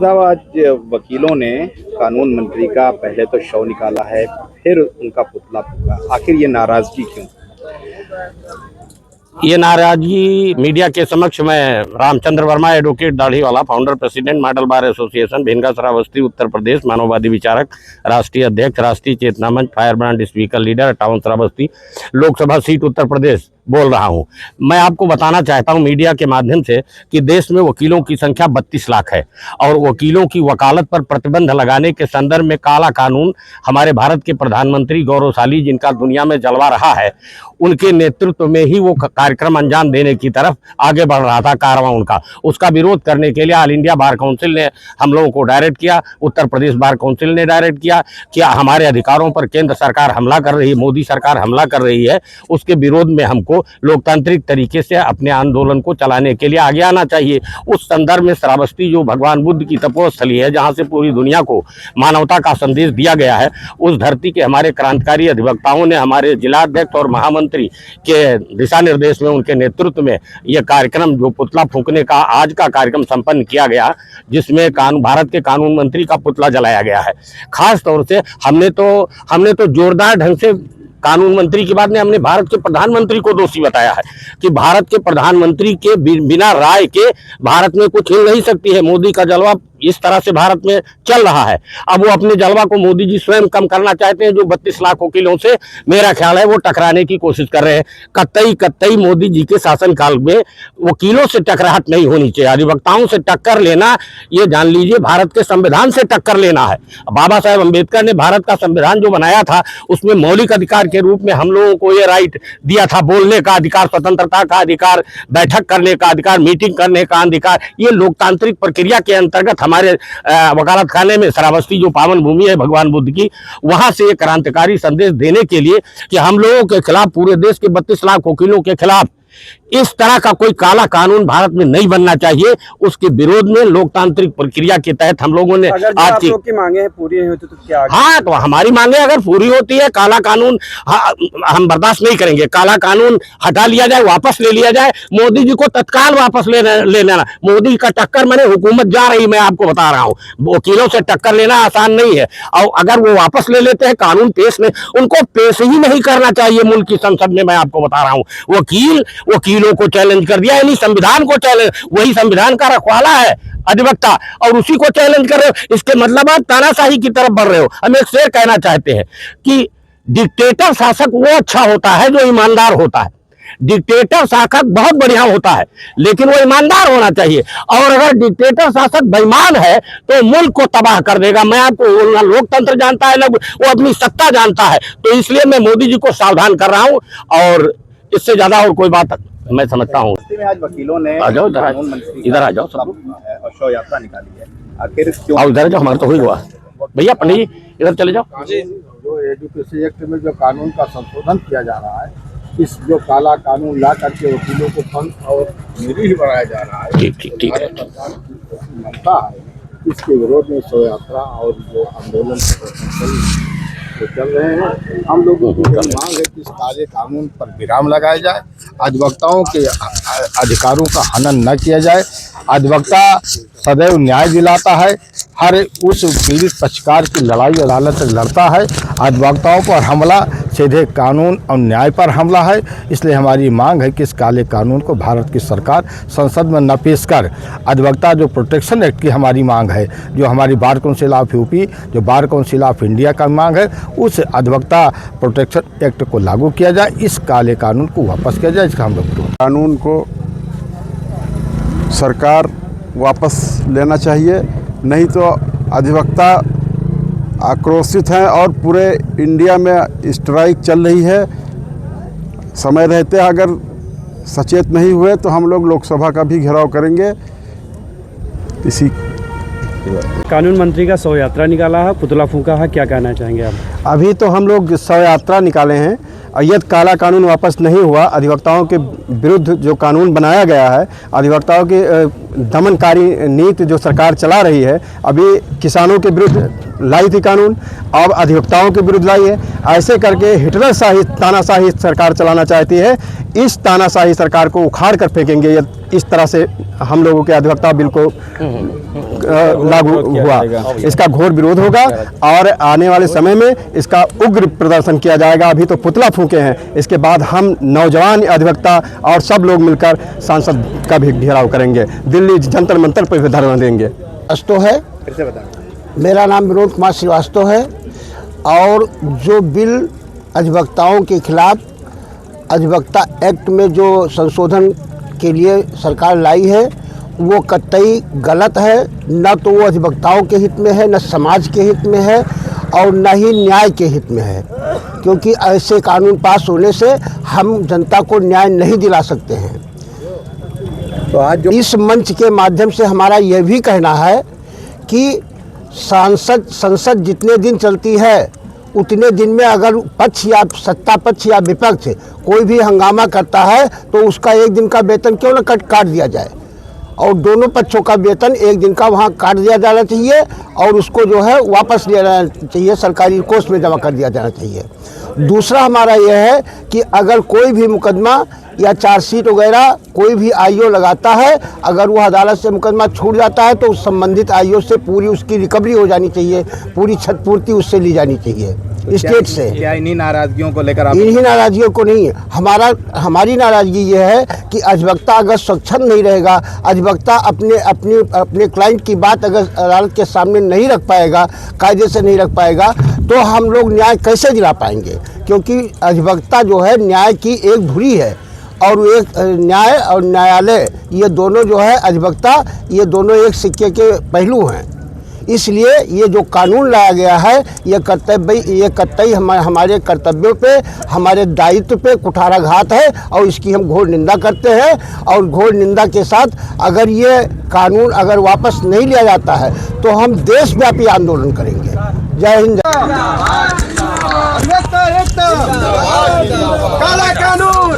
साहब, आज वकीलों ने कानून मंत्री का पहले तो शव निकाला है, फिर उनका पुतला फूंका। आखिर ये नाराजगी क्यों? ये नाराजगी मीडिया के समक्ष मैं रामचंद्र वर्मा, एडवोकेट दाढ़ी वाला, founder president model bar association Bhinga Shravasti Uttar Pradesh, मानववादी विचारक, राष्ट्रीय अध्यक्ष, Rashtriya Chetna Manch, fire brand speaker leader, town Shravasti, Lok Sabha seat Uttar Pradesh बोल रहा हूं। मैं आपको बताना चाहता हूं मीडिया के माध्यम से कि देश में वकीलों की संख्या 32 लाख है और वकीलों की वकालत पर प्रतिबंध लगाने के संदर्भ में काला कानून हमारे भारत के प्रधानमंत्री गौरवशाली, जिनका दुनिया में जलवा रहा है, उनके नेतृत्व में ही वो कार्यक्रम अंजाम देने की तरफ आगे बढ़ रहा था कारवां उनका। उसका विरोध करने के लिए ऑल इंडिया बार काउंसिल ने हम लोगों को डायरेक्ट किया, उत्तर प्रदेश बार काउंसिल ने डायरेक्ट किया कि हमारे अधिकारों पर केंद्र सरकार हमला कर रही है, मोदी सरकार हमला कर रही है। उसके विरोध में हमको लोकतांत्रिक तरीके से अपने आंदोलन को चलाने के लिए आगे आना चाहिए। उस संदर्भ में श्रावस्ती जो भगवान बुद्ध की तपोस्थली है, जहां से पूरी दुनिया को मानवता का संदेश दिया गया है, उस धरती के हमारे क्रांतिकारी अधिवक्ताओं ने हमारे जिलाध्यक्ष और महामंत्री के दिशा निर्देश में, उनके नेतृत्व में यह कार्यक्रम जो पुतला फूंकने का आज का कार्यक्रम संपन्न किया गया, जिसमें भारत के कानून मंत्री का पुतला जलाया गया है। खास तौर से हमने तो जोरदार ढंग से कानून मंत्री की बात नहीं, हमने भारत के प्रधानमंत्री को दोषी बताया है कि भारत के प्रधानमंत्री के बिना राय के भारत में कुछ हिल नहीं सकती है। मोदी का जलवा इस तरह से भारत में चल रहा है। अब वो अपने जलवा को मोदी जी स्वयं कम करना चाहते हैं, जो 32 लाख वकीलों से मेरा ख्याल है वो टकराने की कोशिश कर रहे हैं। कतई मोदी जी के शासनकाल में वकीलों से टकराहट नहीं होनी चाहिए। अधिवक्ताओं से टक्कर लेना, ये जान लीजिए, भारत के संविधान से टक्कर लेना है। बाबा साहेब अम्बेडकर ने भारत का संविधान जो बनाया था, उसमें मौलिक अधिकार के रूप में हम लोगों को ये राइट दिया था, बोलने का अधिकार, स्वतंत्रता का अधिकार, बैठक करने का अधिकार, मीटिंग करने का अधिकार। ये लोकतांत्रिक प्रक्रिया के अंतर्गत हमारे वकालत खाने में श्रावस्ती जो पावन भूमि है भगवान बुद्ध की, वहां से एक क्रांतिकारी संदेश देने के लिए कि हम लोगों के खिलाफ, पूरे देश के 32 लाख वकीलों के खिलाफ इस तरह का कोई काला कानून भारत में नहीं बनना चाहिए। उसके विरोध में लोकतांत्रिक प्रक्रिया के तहत हम लोगों ने आज की मांगे पूरी होती तो क्या? हाँ, तो हमारी मांगे अगर पूरी होती है, काला कानून हम बर्दाश्त नहीं करेंगे। काला कानून हटा लिया जाए, वापस ले लिया जाए, मोदी जी को तत्काल वापस लेना। मोदी का टक्कर मैंने हुकूमत जा रही, मैं आपको बता रहा हूँ, वकीलों से टक्कर लेना आसान नहीं है। और अगर वो वापस ले लेते हैं कानून पेश में, उनको पेश ही नहीं करना चाहिए मुल्क की संसद में। मैं आपको बता रहा हूँ, वकीलों को चैलेंज कर दिया, यानी संविधान को चैलेंज, वही संविधान का रखवाला है अधिवक्ता, और उसी को चैलेंज कर रहे हो। इसके मतलब आप तानाशाही की तरफ बढ़ रहे हो। हम एक शेर कहना चाहते हैं कि डिक्टेटर शासक वो अच्छा होता है जो ईमानदार होता है। डिक्टेटर शासक बहुत बढ़िया होता है, लेकिन वो ईमानदार होना चाहिए। और अगर डिक्टेटर शासक बेईमान है तो मुल्क को तबाह कर देगा। मैं आपको बोलना, लोकतंत्र जानता है लोग, वो अपनी सत्ता जानता है। तो इसलिए मैं मोदी जी को सावधान कर रहा हूं, और इससे ज्यादा और कोई बात मैं समझता हूँ। आज वकीलों ने इधर आ जाओ, सब शव यात्रा निकाली है। आखिर क्यों? आओ इधर जाओ, हमारा तो हुआ भैया, पंडित जी इधर चले जाओ। जो एजुकेशन एक्ट में जो कानून का संशोधन किया जा रहा है, इस जो काला कानून ला करके वकीलों को फंस और निरीह बनाया जा रहा है, ठीक है, मनता है, इसके विरोध में शव यात्रा और जो आंदोलन तो चल रहे हैं। हम लोगों की मांग है कि इस काले कानून पर विराम लगाया जाए, अधिवक्ताओं के अधिकारों का हनन न किया जाए। अधिवक्ता सदैव न्याय दिलाता है, हर उस पीड़ित पक्षकार की लड़ाई अदालत से लड़ता है। अधिवक्ताओं पर हमला सीधे कानून और न्याय पर हमला है। इसलिए हमारी मांग है कि इस काले कानून को भारत की सरकार संसद में न पेश कर, अधिवक्ता जो प्रोटेक्शन एक्ट की हमारी मांग है, जो हमारी बार काउंसिल ऑफ यूपी, जो बार काउंसिल ऑफ इंडिया का मांग है, उस अधिवक्ता प्रोटेक्शन एक्ट को लागू किया जाए, इस काले कानून को वापस किया जाए। इसका हम लोग कानून को सरकार वापस लेना चाहिए, नहीं तो अधिवक्ता आक्रोशित हैं और पूरे इंडिया में स्ट्राइक चल रही है। समय रहते अगर सचेत नहीं हुए तो हम लोग लोकसभा का भी घेराव करेंगे। इसी कानून मंत्री का शव यात्रा निकाला है, पुतला फूंका है, क्या कहना चाहेंगे आप? अभी तो हम लोग शव यात्रा निकाले हैं और यदि काला कानून वापस नहीं हुआ, अधिवक्ताओं के विरुद्ध जो कानून बनाया गया है, अधिवक्ताओं की दमनकारी नीति जो सरकार चला रही है, अभी किसानों के विरुद्ध लाई थी कानून, अब अधिवक्ताओं के विरुद्ध लाई है। ऐसे करके हिटलर शाही तानाशाही सरकार चलाना चाहती है। इस तानाशाही सरकार को उखाड़ कर फेंकेंगे इस तरह से हम लोगों के अधिवक्ता बिल को लागू हुआ। इसका घोर विरोध होगा और आने वाले समय में इसका उग्र प्रदर्शन किया जाएगा। अभी तो पुतला फूंके हैं, इसके बाद हम नौजवान अधिवक्ता और सब लोग मिलकर सांसद का भी घेराव करेंगे, दिल्ली जंतर मंतर पर भी धरना देंगे। श्रीवास्तव है, मेरा नाम विनोद कुमार श्रीवास्तव है। और जो बिल अधिवक्ताओं के खिलाफ अधिवक्ता एक्ट में जो संशोधन के लिए सरकार लाई है वो कतई गलत है। न तो वो अधिवक्ताओं के हित में है, न समाज के हित में है और न ही न्याय के हित में है, क्योंकि ऐसे कानून पास होने से हम जनता को न्याय नहीं दिला सकते हैं। तो आज जो इस मंच के माध्यम से हमारा यह भी कहना है कि संसद जितने दिन चलती है उतने दिन में अगर पक्ष या सत्ता पक्ष या विपक्ष कोई भी हंगामा करता है तो उसका एक दिन का वेतन क्यों न काट दिया जाए और दोनों पक्षों का वेतन एक दिन का वहाँ काट दिया जाना चाहिए और उसको जो है वापस लेना चाहिए, सरकारी कोष में जमा कर दिया जाना चाहिए। दूसरा हमारा यह है कि अगर कोई भी मुकदमा या चार्जशीट वगैरह कोई भी आईओ लगाता है, अगर वो अदालत से मुकदमा छूट जाता है तो संबंधित आईओ से पूरी उसकी रिकवरी हो जानी चाहिए, पूरी क्षतिपूर्ति उससे ली जानी चाहिए स्टेट से। क्या इन्हीं नाराजगियों को लेकर आप? इन्हीं नाराजगियों को नहीं, हमारी नाराजगी ये है कि अधिवक्ता अगर सक्षम नहीं रहेगा, अधिवक्ता अपने क्लाइंट की बात अगर अदालत के सामने नहीं रख पाएगा, कायदे से नहीं रख पाएगा, तो हम लोग न्याय कैसे दिला पाएंगे? क्योंकि अधिवक्ता जो है न्याय की एक धुरी है और एक न्याय और न्यायालय ये दोनों जो है अधिवक्ता ये दोनों एक सिक्के के पहलू हैं। इसलिए ये जो कानून लाया गया है ये कतई हमारे कर्तव्यों पे, हमारे दायित्व पे कुठाराघात है और इसकी हम घोर निंदा करते हैं। और घोर निंदा के साथ अगर ये कानून अगर वापस नहीं लिया जाता है तो हम देशव्यापी आंदोलन करेंगे। जय हिंद। काला कानून